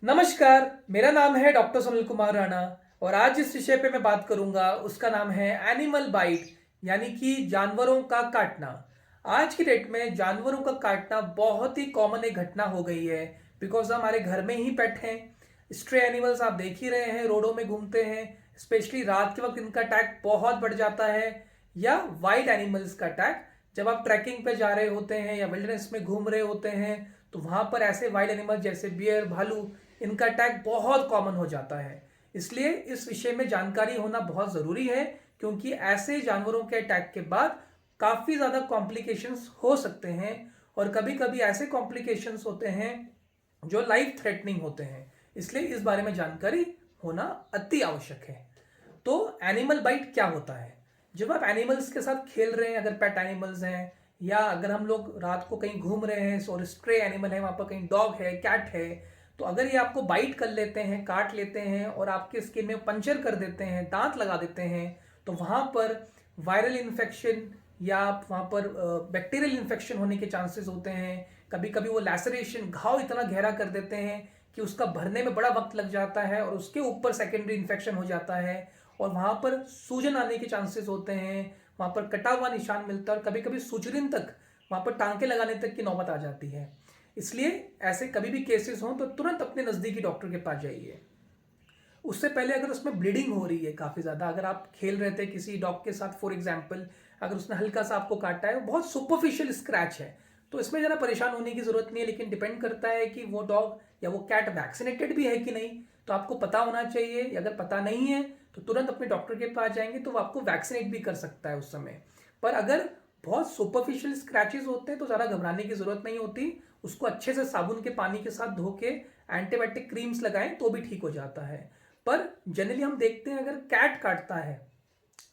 नमस्कार, मेरा नाम है डॉक्टर सुनील कुमार राणा और आज जिस विषय पे मैं बात करूंगा उसका नाम है एनिमल बाइट यानी कि जानवरों का काटना। आज की डेट में जानवरों का काटना बहुत ही कॉमन एक घटना हो गई है बिकॉज हमारे घर में ही पेट हैं। स्ट्रे एनिमल्स आप देख ही रहे हैं, रोडों में घूमते हैं, स्पेशली रात के वक्त इनका अटैक बहुत बढ़ जाता है। या वाइल्ड एनिमल्स का अटैक, जब आप ट्रैकिंग पे जा रहे होते हैं या विल्डरनेस में घूम रहे होते हैं तो वहां पर ऐसे वाइल्ड एनिमल जैसे बियर, भालू, इनका अटैक बहुत कॉमन हो जाता है। इसलिए इस विषय में जानकारी होना बहुत ज़रूरी है क्योंकि ऐसे जानवरों के अटैक के बाद काफ़ी ज़्यादा कॉम्प्लिकेशंस हो सकते हैं और कभी कभी ऐसे कॉम्प्लिकेशंस होते हैं जो लाइफ थ्रेटनिंग होते हैं। इसलिए इस बारे में जानकारी होना अति आवश्यक है। तो एनिमल बाइट क्या होता है? जब आप एनिमल्स के साथ खेल रहे हैं, अगर पेट एनिमल्स हैं या अगर हम लोग रात को कहीं घूम रहे हैं और स्ट्रे एनिमल है, वहाँ पर कहीं डॉग है, कैट है, तो अगर ये आपको बाइट कर लेते हैं, काट लेते हैं और आपके स्किन में पंचर कर देते हैं, दांत लगा देते हैं, तो वहाँ पर वायरल इन्फेक्शन या वहाँ पर बैक्टीरियल इन्फेक्शन होने के चांसेस होते हैं। कभी कभी वो लैसरेशन, घाव इतना गहरा कर देते हैं कि उसका भरने में बड़ा वक्त लग जाता है और उसके ऊपर सेकेंडरी इन्फेक्शन हो जाता है और वहाँ पर सूजन आने के चांसेस होते हैं, वहाँ पर कटा हुआ निशान मिलता है और कभी कभी सुजरिन तक, वहाँ पर टांके लगाने तक की नौबत आ जाती है। इसलिए ऐसे कभी भी केसेस हों तो तुरंत अपने नज़दीकी डॉक्टर के पास जाइए। उससे पहले अगर उसमें ब्लीडिंग हो रही है काफ़ी ज़्यादा, अगर आप खेल रहे थे किसी डॉग के साथ फॉर एग्जांपल, अगर उसने हल्का सा आपको काटा है, बहुत सुपरफिशियल स्क्रैच है, तो इसमें ज़रा परेशान होने की ज़रूरत नहीं है। लेकिन डिपेंड करता है कि वो डॉग या वो कैट वैक्सीनेटेड भी है कि नहीं, तो आपको पता होना चाहिए। अगर पता नहीं है तो तुरंत अपने डॉक्टर के पास जाएंगे तो वो आपको वैक्सीनेट भी कर सकता है उस समय। पर अगर बहुत सुपरफिशियल स्क्रैचेस होते हैं तो ज़्यादा घबराने की ज़रूरत नहीं होती। उसको अच्छे से साबुन के पानी के साथ धो के एंटीबायोटिक क्रीम्स लगाएं तो भी ठीक हो जाता है। पर जनरली हम देखते हैं अगर कैट काटता है,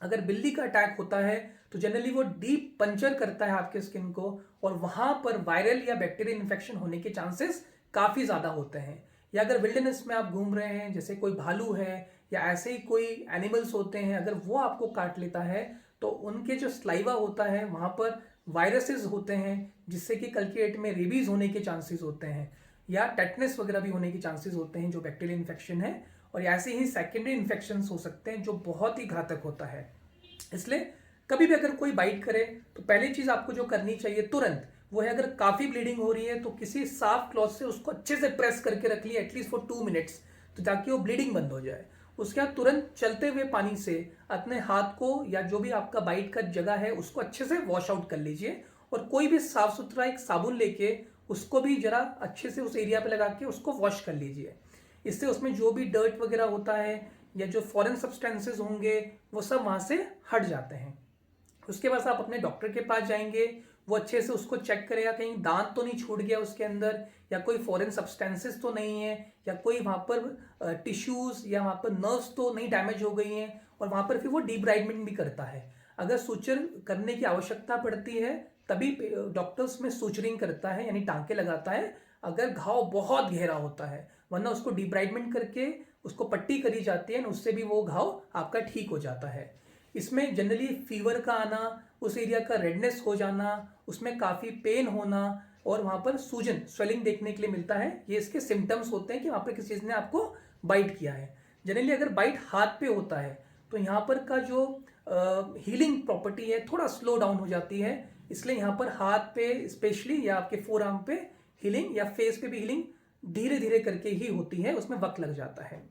अगर बिल्ली का अटैक होता है, तो जनरली वो डीप पंचर करता है आपके स्किन को और वहां पर वायरल या बैक्टीरियल इन्फेक्शन होने के चांसेस काफ़ी ज़्यादा होते हैं। या अगर विल्डरनेस में आप घूम रहे हैं, जैसे कोई भालू है या ऐसे ही कोई एनिमल्स होते हैं, अगर वो आपको काट लेता है तो उनके जो स्लाइवा होता है वहाँ पर वायरसेस होते हैं जिससे कि कल की डेट में रेबीज होने के चांसेस होते हैं या टेटनस वगैरह भी होने के चांसेस होते हैं जो बैक्टीरियल इन्फेक्शन है। और ऐसे ही सेकेंडरी इन्फेक्शन हो सकते हैं जो बहुत ही घातक होता है। इसलिए कभी भी अगर कोई बाइट करे तो पहली चीज़ आपको जो करनी चाहिए तुरंत वो है, अगर काफ़ी ब्लीडिंग हो रही है तो किसी साफ क्लॉथ से उसको अच्छे से प्रेस करके रख लिया एटलीस्ट फॉर 2 मिनट्स, तो ताकि वो ब्लीडिंग बंद हो जाए। उसके बाद तुरंत चलते हुए पानी से अपने हाथ को या जो भी आपका बाइट का जगह है उसको अच्छे से वॉश आउट कर लीजिए और कोई भी साफ सुथरा एक साबुन लेके उसको भी जरा अच्छे से उस एरिया पे लगा के उसको वॉश कर लीजिए। इससे उसमें जो भी डर्ट वगैरह होता है या जो फॉरेन सब्सटेंसेस होंगे वो सब वहाँ से हट जाते हैं। उसके बाद आप अपने डॉक्टर के पास जाएंगे, वो अच्छे से उसको चेक करेगा कहीं दांत तो नहीं छूट गया उसके अंदर या कोई फॉरेन सब्सटेंसेस तो नहीं है या कोई वहाँ पर टिश्यूज या वहाँ पर नर्व्स तो नहीं डैमेज हो गई हैं, और वहाँ पर फिर वो डीब्राइडमेंट भी करता है। अगर सूचर करने की आवश्यकता पड़ती है तभी डॉक्टर्स में सूचरिंग करता है यानी टांके लगाता है, अगर घाव बहुत गहरा होता है, वरना उसको डीब्राइडमेंट करके उसको पट्टी करी जाती है, उससे भी वो घाव आपका ठीक हो जाता है। इसमें जनरली फीवर का आना, उस एरिया का रेडनेस हो जाना, उसमें काफ़ी पेन होना और वहाँ पर सूजन, स्वेलिंग देखने के लिए मिलता है, ये इसके सिम्टम्स होते हैं कि वहाँ पर किसी चीज़ ने आपको बाइट किया है। जनरली अगर बाइट हाथ पे होता है तो यहाँ पर का जो हीलिंग प्रॉपर्टी है थोड़ा स्लो डाउन हो जाती है, इसलिए यहाँ पर हाथ पे स्पेशली या आपके फोर आर्म पे हीलिंग या फेस पे भी हीलिंग धीरे धीरे करके ही होती है, उसमें वक्त लग जाता है।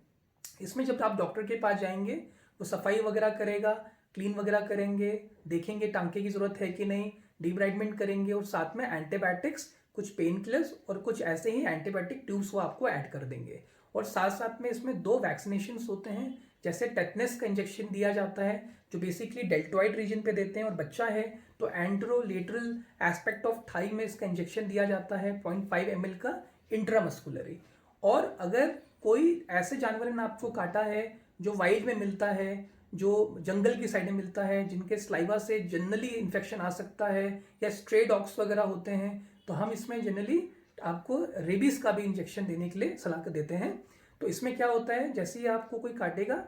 इसमें जब आप डॉक्टर के पास जाएंगे वो सफाई वगैरह करेगा, क्लीन वगैरह करेंगे, देखेंगे टांके की ज़रूरत है कि नहीं, डीब्राइडमेंट करेंगे और साथ में एंटीबायोटिक्स, कुछ पेन किलर्स और कुछ ऐसे ही एंटीबायोटिक ट्यूब्स वो आपको ऐड कर देंगे। और साथ साथ में इसमें 2 वैक्सीनेशन होते हैं, जैसे टेटनस का इंजेक्शन दिया जाता है जो बेसिकली डेल्टॉइड रीजन पे देते हैं, और बच्चा है तो एंट्रोलेटरल एस्पेक्ट ऑफ थाई में इसका इंजेक्शन दिया जाता है 0.5 ml का इंट्रामस्कुलरी। और अगर कोई ऐसे जानवर ने आपको काटा है जो वाइल्ड में मिलता है, जो जंगल की साइड में मिलता है, जिनके स्लाइवा से जनरली इन्फेक्शन आ सकता है या स्ट्रे डॉग्स वगैरह होते हैं, तो हम इसमें जनरली आपको रेबीज का भी इंजेक्शन देने के लिए सलाह देते हैं। तो इसमें क्या होता है, जैसे ही आपको कोई काटेगा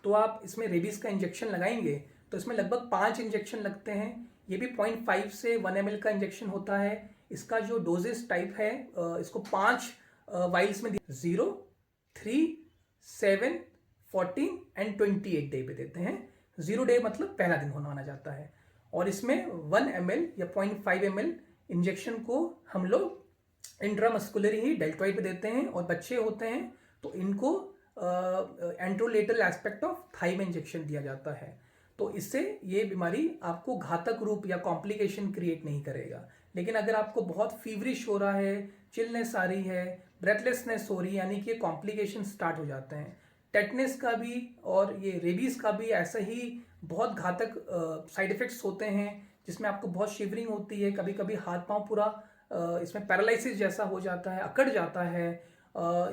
तो आप इसमें रेबीज का इंजेक्शन लगाएंगे तो इसमें लगभग 5 इंजेक्शन लगते हैं। ये भी 0.5 से 1 ml का इंजेक्शन होता है। इसका जो डोजेस टाइप है, इसको 5 वाइल्स में 0, 3, 7, 14 एंड 28 डे पे देते हैं। 0 डे मतलब पहला दिन होना माना जाता है। और इसमें 1 ml या 0.5 ml इंजेक्शन को हम लोग इंट्रामस्कुलर ही डेल्टॉइड पे देते हैं, और बच्चे होते हैं तो इनको एंट्रोलेटरल एस्पेक्ट ऑफ थाई में इंजेक्शन दिया जाता है। तो इससे ये बीमारी आपको घातक रूप या कॉम्प्लिकेशन क्रिएट नहीं करेगा। लेकिन अगर आपको बहुत फीवरिश हो रहा है, चिलनेस आ रही है, ब्रेथलेसनेस हो रही है, यानी कि कॉम्प्लिकेशन स्टार्ट हो जाते हैं। टेटनेस का भी और ये रेबीज का भी ऐसा ही बहुत घातक साइड इफेक्ट्स होते हैं, जिसमें आपको बहुत शिवरिंग होती है, कभी कभी हाथ पांव पूरा इसमें पैरालिसिस जैसा हो जाता है, अकड़ जाता है।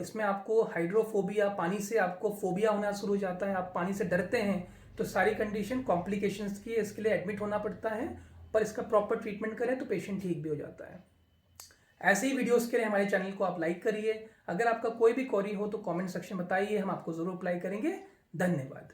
इसमें आपको हाइड्रोफोबिया, पानी से आपको फोबिया होना शुरू हो जाता है, आप पानी से डरते हैं। तो सारी कंडीशन कॉम्प्लिकेशंस की है, इसके लिए एडमिट होना पड़ता है, पर इसका प्रॉपर ट्रीटमेंट करें तो पेशेंट ठीक भी हो जाता है। ऐसे ही वीडियोस के लिए हमारे चैनल को आप लाइक करिए। अगर आपका कोई भी क्वेरी हो तो कमेंट सेक्शन बताइए, हम आपको जरूर रिप्लाई करेंगे। धन्यवाद।